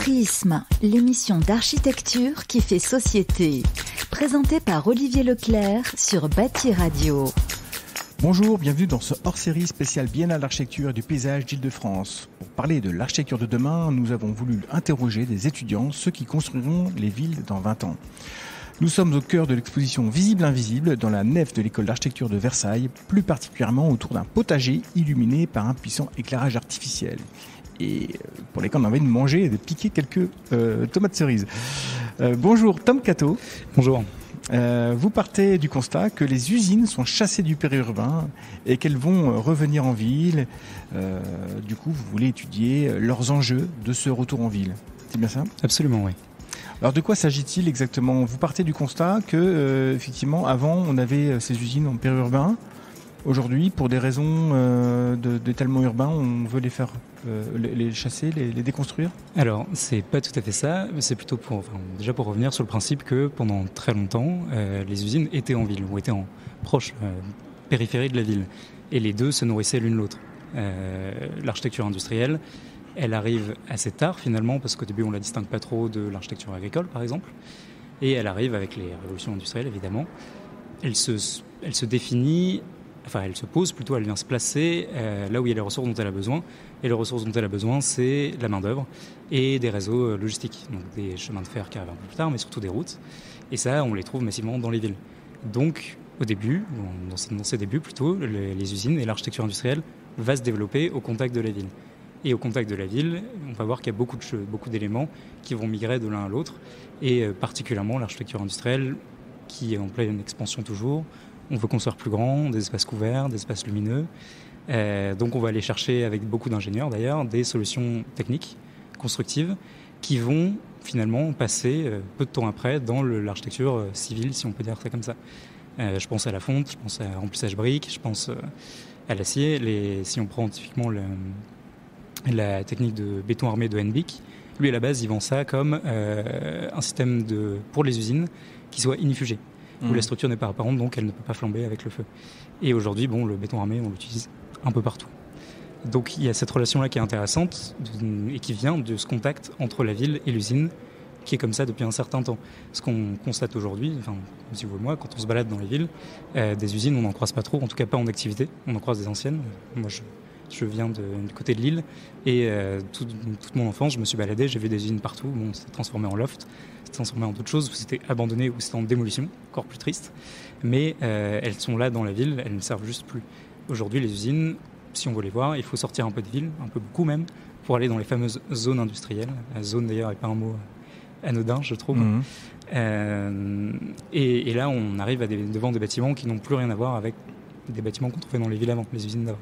Prisme, l'émission d'architecture qui fait société. Présentée par Olivier Leclerc sur Bâti Radio. Bonjour, bienvenue dans ce hors-série spécial Biennale d'architecture et du paysage d'Île-de-France. Pour parler de l'architecture de demain, nous avons voulu interroger des étudiants, ceux qui construiront les villes dans 20 ans. Nous sommes au cœur de l'exposition Visible-Invisible dans la nef de l'école d'architecture de Versailles, plus particulièrement autour d'un potager illuminé par un puissant éclairage artificiel. Et pour lesquels on a envie de manger et de piquer quelques tomates cerises. Bonjour Tom Cato. Bonjour. Vous partez du constat que les usines sont chassées du périurbain et qu'elles vont revenir en ville. Du coup, vous voulez étudier leurs enjeux de ce retour en ville. C'est bien ça ? Absolument, oui. Alors de quoi s'agit-il exactement ? Vous partez du constat que, effectivement, avant, on avait ces usines en périurbain. Aujourd'hui, pour des raisons d'étalement urbain, on veut les faire les chasser, les déconstruire ? Alors, c'est pas tout à fait ça. C'est plutôt déjà pour revenir sur le principe que pendant très longtemps, les usines étaient en ville ou étaient en proche périphérie de la ville. Et les deux se nourrissaient l'une l'autre. L'architecture industrielle, elle arrive assez tard finalement, parce qu'au début, on la distingue pas trop de l'architecture agricole, par exemple. Et elle arrive avec les révolutions industrielles, évidemment. Elle se définit... Enfin, elle se pose plutôt, elle vient se placer là où il y a les ressources dont elle a besoin. Et les ressources dont elle a besoin, c'est la main-d'œuvre et des réseaux logistiques. Donc des chemins de fer qui arrivent un peu plus tard, mais surtout des routes. Et ça, on les trouve massivement dans les villes. Donc, au début, dans ces débuts plutôt, les usines et l'architecture industrielle va se développer au contact de la ville. Et au contact de la ville, on va voir qu'il y a beaucoup d'éléments qui vont migrer de l'un à l'autre. Et particulièrement l'architecture industrielle, qui est en pleine expansion toujours. On veut construire plus grand, des espaces couverts, des espaces lumineux. Donc on va aller chercher, avec beaucoup d'ingénieurs d'ailleurs, des solutions techniques, constructives, qui vont finalement passer peu de temps après dans l'architecture civile, si on peut dire ça comme ça. Je pense à la fonte, je pense à remplissage briques, je pense à l'acier. Si on prend typiquement la technique de béton armé de Henbik, lui à la base il vend ça comme un système pour les usines qui soit inifugé. Où la structure n'est pas apparente, donc elle ne peut pas flamber avec le feu. Et aujourd'hui, le béton armé, on l'utilise un peu partout. Donc il y a cette relation-là qui est intéressante et qui vient de ce contact entre la ville et l'usine, qui est comme ça depuis un certain temps. Ce qu'on constate aujourd'hui, si vous et moi, quand on se balade dans les villes, des usines, on n'en croise pas trop, en tout cas pas en activité. On en croise des anciennes. Moi, je viens du côté de Lille et toute mon enfance, je me suis baladé, j'ai vu des usines partout. C'était transformé en loft, c'était transformé en d'autres choses, c'était abandonné ou c'était en démolition, encore plus triste. Mais elles sont là dans la ville, elles ne servent juste plus. Aujourd'hui, les usines, si on veut les voir, il faut sortir un peu de ville, un peu beaucoup même, pour aller dans les fameuses zones industrielles. La zone d'ailleurs n'est pas un mot anodin, je trouve. Et là, on arrive devant des bâtiments qui n'ont plus rien à voir avec des bâtiments qu'on trouvait dans les villes avant, les usines d'avant.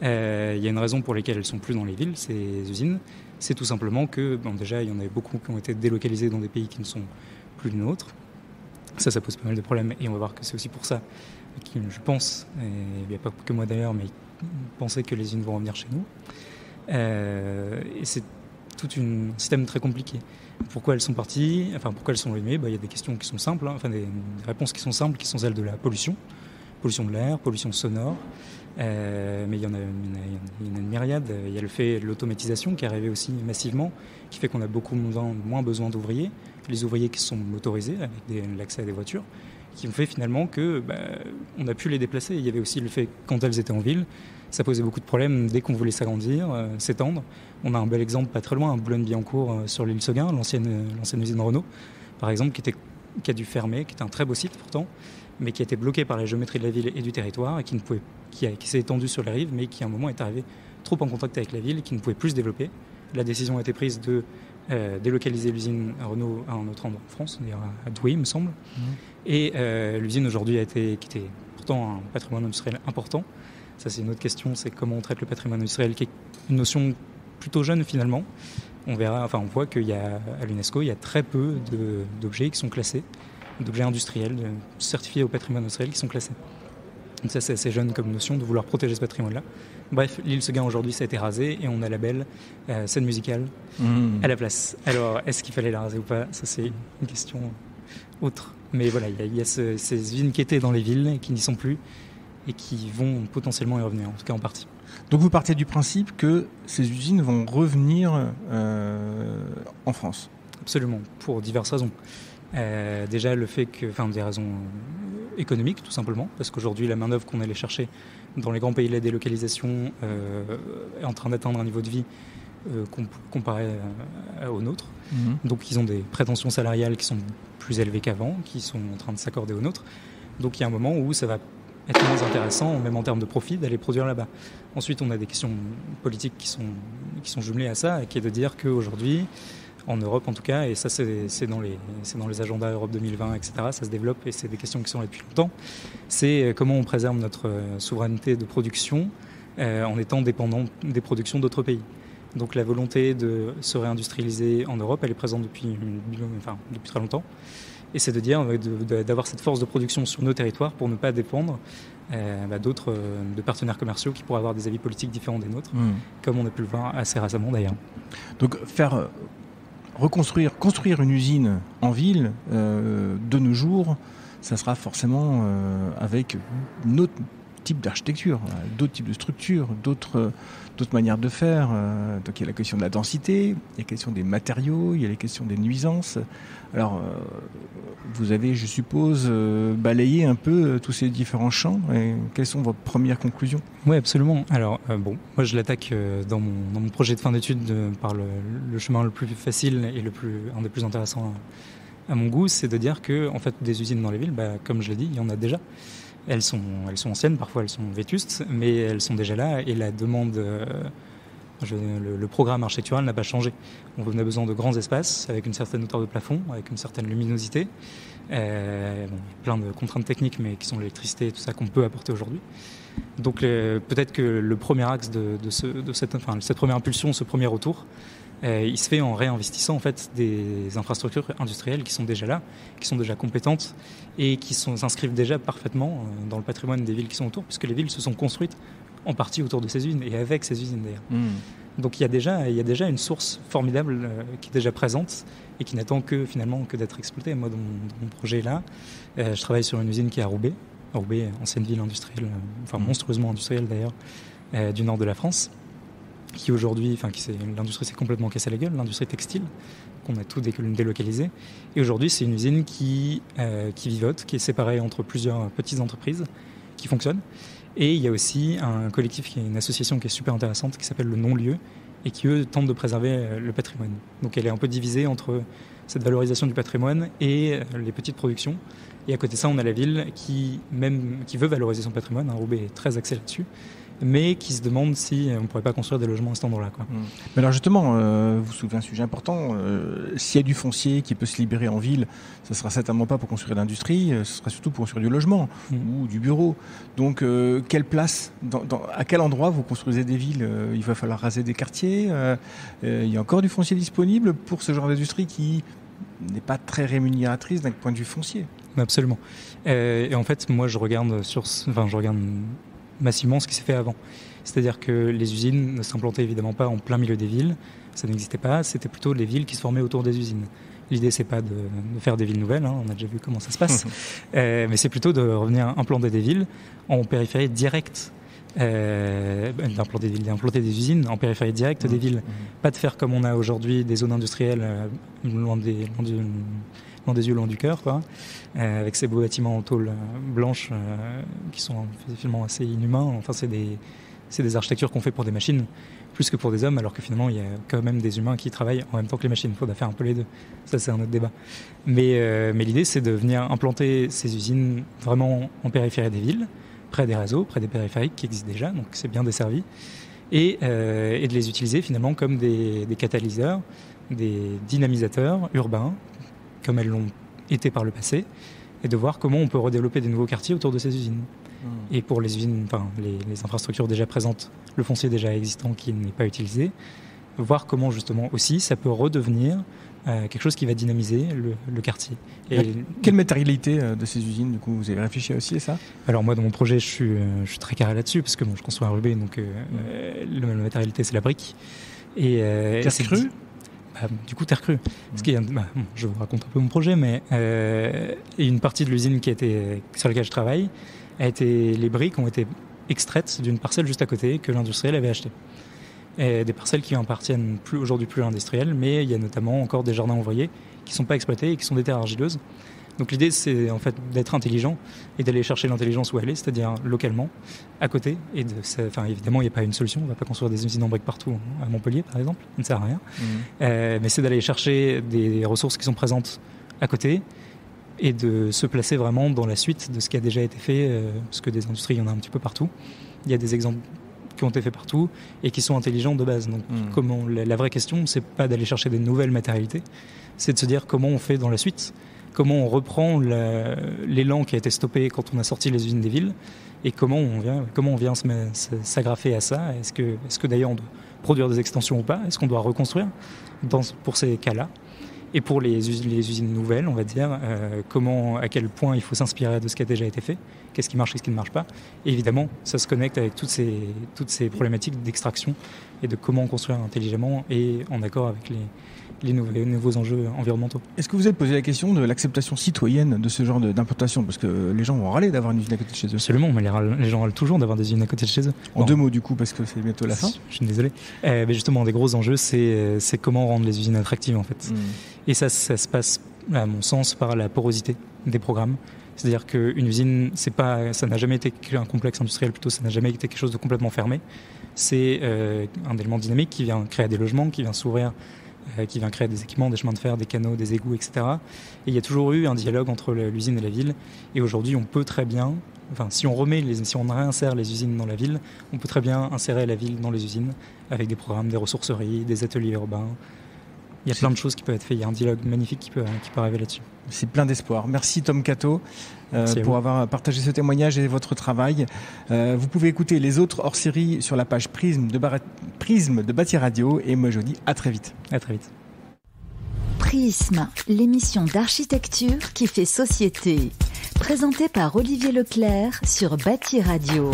Il y a une raison pour laquelle elles ne sont plus dans les villes, ces usines. C'est tout simplement que, déjà, il y en a beaucoup qui ont été délocalisés dans des pays qui ne sont plus les nôtres. Ça pose pas mal de problèmes. Et on va voir que c'est aussi pour ça que je pense, et il n'y a pas que moi d'ailleurs, mais penser que les usines vont revenir chez nous. Et c'est tout un système très compliqué. Pourquoi elles sont parties, pourquoi elles sont allumées ? Il y a des questions qui sont simples, des réponses qui sont simples, qui sont celles de la pollution de l'air, pollution sonore. Mais il y en a une myriade. Il y a le fait de l'automatisation qui est arrivé aussi massivement, qui fait qu'on a beaucoup moins besoin d'ouvriers. Les ouvriers qui sont motorisés avec l'accès à des voitures, qui ont fait finalement que on a pu les déplacer. Il y avait aussi le fait que quand elles étaient en ville, ça posait beaucoup de problèmes dès qu'on voulait s'agrandir, s'étendre. On a un bel exemple pas très loin, à Boulogne-Billancourt sur l'île Seguin, l'ancienne usine Renault, par exemple, qui a dû fermer, qui était un très beau site pourtant, mais qui a été bloqué par la géométrie de la ville et du territoire et qui s'est étendu sur les rives, mais qui à un moment est arrivé trop en contact avec la ville et qui ne pouvait plus se développer. La décision a été prise de délocaliser l'usine Renault à un autre endroit en France, d'ailleurs à Douai, il me semble. Et l'usine aujourd'hui qui était pourtant un patrimoine industriel important. Ça, c'est une autre question, c'est comment on traite le patrimoine industriel, qui est une notion plutôt jeune finalement. On voit qu'à l'UNESCO, il y a très peu d'objets qui sont classés, d'objets industriels certifiés au patrimoine industriel qui sont classés. Donc ça, c'est assez jeune comme notion de vouloir protéger ce patrimoine-là. Bref, l'île Seguin aujourd'hui, ça a été rasé et on a la belle scène musicale à la place. Alors, est-ce qu'il fallait la raser ou pas ? Ça, c'est une question autre. Mais voilà, il y a ces usines qui étaient dans les villes et qui n'y sont plus et qui vont potentiellement y revenir, en tout cas en partie. Donc vous partez du principe que ces usines vont revenir en France. Absolument, pour diverses raisons. Déjà le fait que, des raisons économiques tout simplement, parce qu'aujourd'hui la main-d'œuvre qu'on allait chercher dans les grands pays de la délocalisation est en train d'atteindre un niveau de vie comparé au nôtre. Donc ils ont des prétentions salariales qui sont plus élevées qu'avant, qui sont en train de s'accorder aux nôtres. Donc il y a un moment où ça va être moins intéressant, même en termes de profit, d'aller produire là-bas. Ensuite, on a des questions politiques qui sont jumelées à ça, et qui est de dire qu'aujourd'hui, en Europe en tout cas, et ça c'est dans les agendas Europe 2020, etc., ça se développe et c'est des questions qui sont là depuis longtemps, c'est comment on préserve notre souveraineté de production en étant dépendant des productions d'autres pays. Donc la volonté de se réindustrialiser en Europe, elle est présente depuis très longtemps. Et c'est de dire d'avoir cette force de production sur nos territoires pour ne pas dépendre de partenaires commerciaux qui pourraient avoir des avis politiques différents des nôtres, comme on a pu le voir assez récemment d'ailleurs. Donc construire une usine en ville, de nos jours, ça sera forcément avec un autre type d'architecture, d'autres types de structures, d'autres manières de faire. Donc il y a la question de la densité, il y a la question des matériaux, il y a la question des nuisances. Alors vous avez, je suppose, balayé un peu tous ces différents champs. Et quelles sont vos premières conclusions ? Oui, absolument. Alors moi je l'attaque dans mon projet de fin d'études par le chemin le plus facile et un des plus intéressants à mon goût, c'est de dire que en fait des usines dans les villes, comme je l'ai dit, il y en a déjà. Elles sont anciennes, parfois elles sont vétustes, mais elles sont déjà là et la demande, le programme architectural n'a pas changé. On a besoin de grands espaces avec une certaine hauteur de plafond, avec une certaine luminosité, plein de contraintes techniques, mais qui sont l'électricité et tout ça qu'on peut apporter aujourd'hui. Donc peut-être que le premier axe de cette première impulsion, ce premier retour, il se fait en réinvestissant en fait des infrastructures industrielles qui sont déjà là, qui sont déjà compétentes et qui s'inscrivent déjà parfaitement dans le patrimoine des villes qui sont autour, puisque les villes se sont construites en partie autour de ces usines et avec ces usines d'ailleurs. Donc il y a déjà une source formidable qui est déjà présente et qui n'attend que d'être exploitée. Moi dans mon projet là, je travaille sur une usine qui est à Roubaix, ancienne ville industrielle, monstrueusement industrielle d'ailleurs, du nord de la France. Qui aujourd'hui, l'industrie s'est complètement cassée la gueule, l'industrie textile, qu'on a tout délocalisé. Et aujourd'hui, c'est une usine qui vivote, qui est séparée entre plusieurs petites entreprises qui fonctionnent. Et il y a aussi un collectif, une association qui est super intéressante, qui s'appelle le Non-Lieu, et qui, eux, tente de préserver le patrimoine. Donc elle est un peu divisée entre cette valorisation du patrimoine et les petites productions. Et à côté de ça, on a la ville qui veut valoriser son patrimoine. Roubaix est très axé là-dessus, mais qui se demande si on ne pourrait pas construire des logements à cet endroit-là. Mais alors justement, vous soulevez un sujet important. S'il y a du foncier qui peut se libérer en ville, ça ne sera certainement pas pour construire de l'industrie, ce sera surtout pour construire du logement ou du bureau. Donc quelle place, à quel endroit vous construisez des villes ? Il va falloir raser des quartiers. Il y a encore du foncier disponible pour ce genre d'industrie qui n'est pas très rémunératrice d'un point de vue foncier. Absolument. Et en fait, moi, je regarde massivement ce qui s'est fait avant. C'est-à-dire que les usines ne s'implantaient évidemment pas en plein milieu des villes, ça n'existait pas, c'était plutôt les villes qui se formaient autour des usines. L'idée, c'est pas de faire des villes nouvelles, on a déjà vu comment ça se passe, mais c'est plutôt de revenir implanter des villes en périphérie directe, d'implanter des usines en périphérie directe des villes. Pas de faire comme on a aujourd'hui des zones industrielles loin des yeux, loin du cœur, avec ces beaux bâtiments en tôle blanche qui sont finalement assez inhumains. Enfin, c'est des architectures qu'on fait pour des machines plus que pour des hommes, alors que finalement il y a quand même des humains qui travaillent en même temps que les machines. Il faudra faire un peu les deux. Ça, c'est un autre débat. Mais l'idée, c'est de venir implanter ces usines vraiment en périphérie des villes, près des réseaux, près des périphériques qui existent déjà, donc c'est bien desservi, et de les utiliser finalement comme des catalyseurs, des dynamisateurs urbains, comme elles l'ont été par le passé, et de voir comment on peut redévelopper des nouveaux quartiers autour de ces usines. Et pour les usines, les infrastructures déjà présentes, le foncier déjà existant qui n'est pas utilisé, voir comment justement aussi ça peut redevenir quelque chose qui va dynamiser le quartier. Et quelle matérialité de ces usines, du coup, vous avez réfléchi aussi à ça ? Alors moi, dans mon projet, je suis très carré là-dessus, parce que je construis à Roubaix, donc la matérialité, c'est la brique. Terre crue ? Du coup, terre crue. Je vous raconte un peu mon projet, mais une partie de l'usine sur laquelle je travaille, les briques ont été extraites d'une parcelle juste à côté que l'industriel avait achetée. et des parcelles qui appartiennent aujourd'hui plus à l'industriel, mais il y a notamment encore des jardins ouvriers qui ne sont pas exploités et qui sont des terres argileuses. Donc l'idée, c'est en fait d'être intelligent et d'aller chercher l'intelligence où elle est, c'est-à-dire localement, à côté. Et évidemment, il n'y a pas une solution. On ne va pas construire des usines en briques partout, à Montpellier, par exemple. Ça ne sert à rien. Mais c'est d'aller chercher des ressources qui sont présentes à côté et de se placer vraiment dans la suite de ce qui a déjà été fait, parce que des industries, il y en a un petit peu partout. Il y a des exemples qui ont été faits partout et qui sont intelligents de base. Donc la vraie question, c'est pas d'aller chercher des nouvelles matérialités, c'est de se dire comment on fait dans la suite. Comment on reprend l'élan qui a été stoppé quand on a sorti les usines des villes et comment on vient s'agrafer à ça. Est-ce que d'ailleurs on doit produire des extensions ou pas? Est-ce qu'on doit reconstruire pour ces cas-là? Et pour les usines nouvelles, on va dire, à quel point il faut s'inspirer de ce qui a déjà été fait, qu'est-ce qui marche, qu'est-ce qui ne marche pas. Et évidemment, ça se connecte avec toutes ces problématiques d'extraction et de comment construire intelligemment et en accord avec les nouveaux enjeux environnementaux. Est-ce que vous avez posé la question de l'acceptation citoyenne de ce genre d'implantation? Parce que les gens vont râler d'avoir une usine à côté de chez eux. Absolument, mais les gens râlent toujours d'avoir des usines à côté de chez eux. En deux mots du coup, parce que c'est bientôt la fin. Je suis désolé. Mais justement, un des gros enjeux, c'est comment rendre les usines attractives en fait. Et ça se passe, à mon sens, par la porosité des programmes. C'est-à-dire qu'une usine, ça n'a jamais été un complexe industriel, plutôt ça n'a jamais été quelque chose de complètement fermé. C'est un élément dynamique qui vient créer des logements, qui vient s'ouvrir, qui vient créer des équipements, des chemins de fer, des canaux, des égouts, etc. Et il y a toujours eu un dialogue entre l'usine et la ville. Et aujourd'hui, on peut très bien, si on réinsère les usines dans la ville, on peut très bien insérer la ville dans les usines avec des programmes, des ressourceries, des ateliers urbains. Il y a plein de choses qui peuvent être faites. Il y a un dialogue magnifique qui peut arriver là-dessus. C'est plein d'espoir. Merci Tom Cato pour avoir partagé ce témoignage et votre travail. Vous pouvez écouter les autres hors-série sur la page Prisme de Bâti Radio. Et moi je vous dis à très vite. À très vite. Prisme, l'émission d'architecture qui fait société. Présentée par Olivier Leclerc sur Bâti Radio.